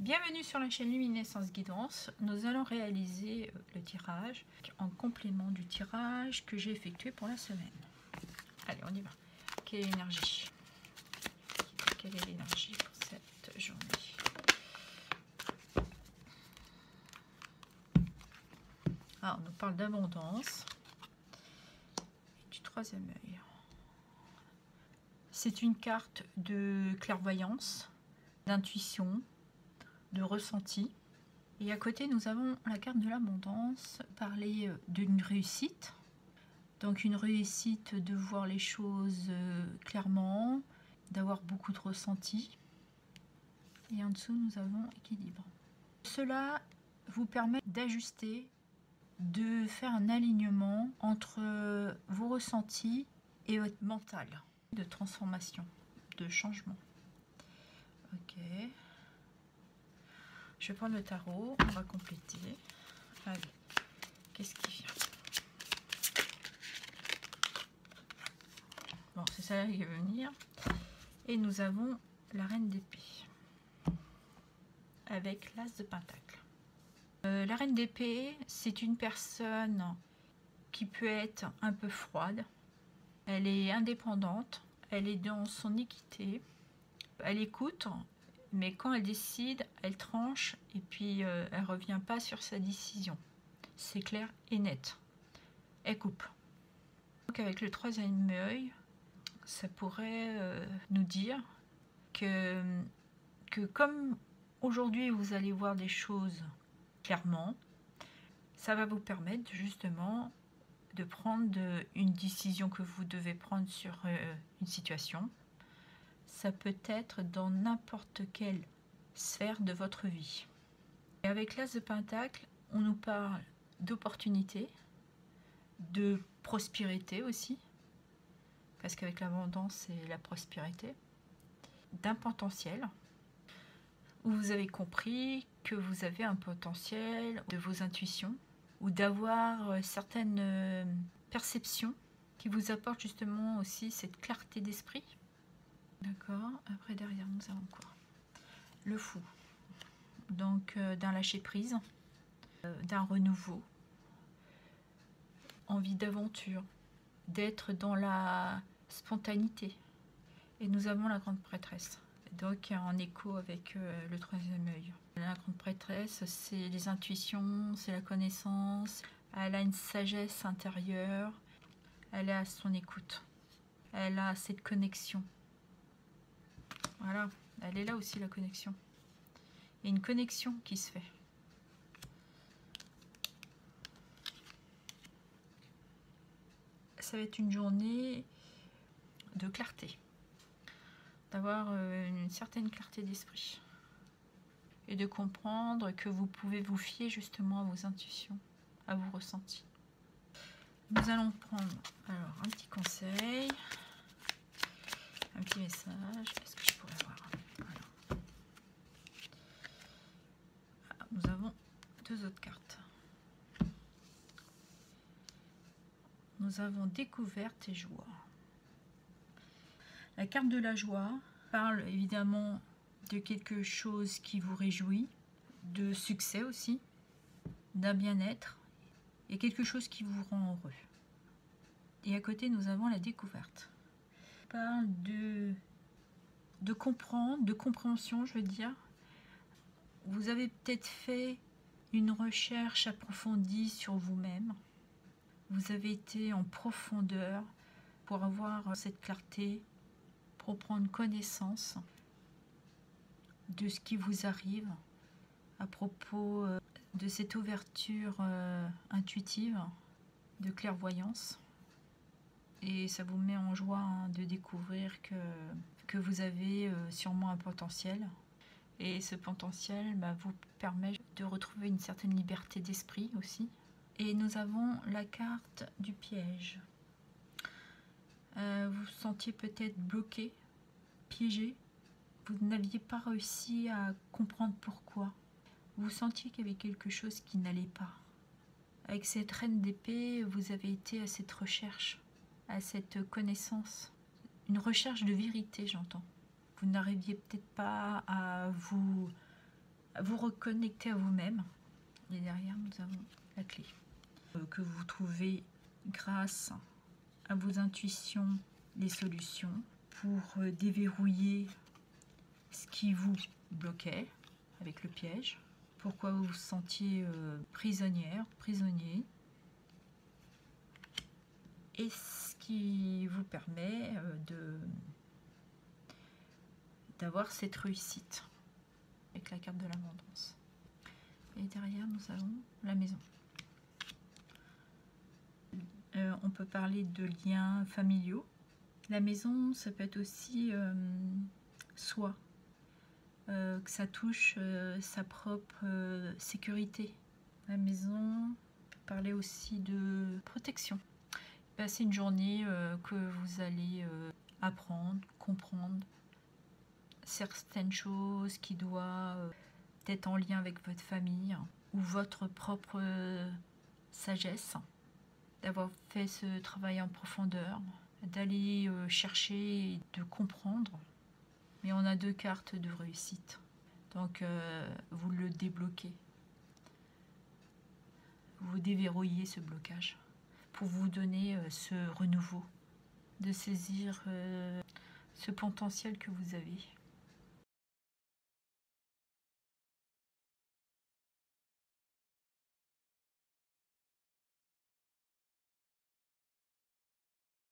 Bienvenue sur la chaîne Luminescence Guidance. Nous allons réaliser le tirage en complément du tirage que j'ai effectué pour la semaine. Allez, on y va. Quelle est l'énergie? Quelle est l'énergie pour cette journée? Alors, on nous parle d'abondance et du troisième œil. C'est une carte de clairvoyance, d'intuition, de ressenti. Et à côté, nous avons la carte de l'abondance, parler d'une réussite. Donc une réussite de voir les choses clairement, d'avoir beaucoup de ressenti. Et en dessous, nous avons équilibre. Cela vous permet d'ajuster, de faire un alignement entre vos ressentis et votre mental, de transformation, de changement. Ok. Je vais prendre le tarot, on va compléter. Allez, qu'est-ce qui vient? Bon, c'est ça qui va venir. Et nous avons la reine d'épée avec l'as de pentacle. La reine d'épée, c'est une personne qui peut être un peu froide. Elle est indépendante, elle est dans son équité, elle écoute. Mais quand elle décide, elle tranche et puis elle ne revient pas sur sa décision. C'est clair et net. Elle coupe. Donc avec le troisième œil, ça pourrait nous dire que comme aujourd'hui vous allez voir des choses clairement, ça va vous permettre justement de prendre une décision que vous devez prendre sur une situation. Ça peut être dans n'importe quelle sphère de votre vie. Et avec l'as de pentacle, on nous parle d'opportunités, de prospérité aussi, parce qu'avec l'abondance, c'est la prospérité, d'un potentiel, où vous avez compris que vous avez un potentiel de vos intuitions, ou d'avoir certaines perceptions qui vous apportent justement aussi cette clarté d'esprit. D'accord, après derrière nous avons quoi? Le fou, donc d'un lâcher prise, d'un renouveau, envie d'aventure, d'être dans la spontanéité. Et nous avons la grande prêtresse, donc en écho avec le troisième œil. La grande prêtresse, c'est les intuitions, c'est la connaissance, elle a une sagesse intérieure, elle est à son écoute, elle a cette connexion. Voilà, elle est là aussi la connexion. Il y a une connexion qui se fait. Ça va être une journée de clarté, d'avoir une certaine clarté d'esprit et de comprendre que vous pouvez vous fier justement à vos intuitions, à vos ressentis. Nous allons prendre alors un petit conseil, un petit message. Est-ce que je pourrais avoir? Voilà. Ah, nous avons deux autres cartes. Nous avons découverte et joie. La carte de la joie parle évidemment de quelque chose qui vous réjouit, de succès aussi, d'un bien-être et quelque chose qui vous rend heureux. Et à côté, nous avons la découverte. On parle de comprendre, de compréhension, je veux dire. Vous avez peut-être fait une recherche approfondie sur vous-même. Vous avez été en profondeur pour avoir cette clarté, pour prendre connaissance de ce qui vous arrive à propos de cette ouverture intuitive, de clairvoyance. Et ça vous met en joie de découvrir que vous avez sûrement un potentiel. Et ce potentiel vous permet de retrouver une certaine liberté d'esprit aussi. Et nous avons la carte du piège. Vous vous sentiez peut-être bloqué, piégé. Vous n'aviez pas réussi à comprendre pourquoi. Vous sentiez qu'il y avait quelque chose qui n'allait pas. Avec cette reine d'épée, vous avez été à cette recherche, à cette connaissance. Une recherche de vérité, j'entends. Vous n'arriviez peut-être pas à vous vous reconnecter à vous-même. Et derrière, nous avons la clé que vous trouvez grâce à vos intuitions, les solutions pour déverrouiller ce qui vous bloquait avec le piège. Pourquoi vous vous sentiez prisonnière, prisonnier. Et ce qui vous permet d'avoir cette réussite avec la carte de l'abondance. Et derrière, nous avons la maison. On peut parler de liens familiaux. La maison, ça peut être aussi soi, que ça touche sa propre sécurité. La maison peut parler aussi de protection. Passer une journée que vous allez apprendre, comprendre certaines choses qui doivent être en lien avec votre famille ou votre propre sagesse, d'avoir fait ce travail en profondeur, d'aller chercher et de comprendre. Mais on a 2 cartes de réussite, donc vous le débloquez, vous déverrouillez ce blocage pour vous donner ce renouveau, de saisir ce potentiel que vous avez.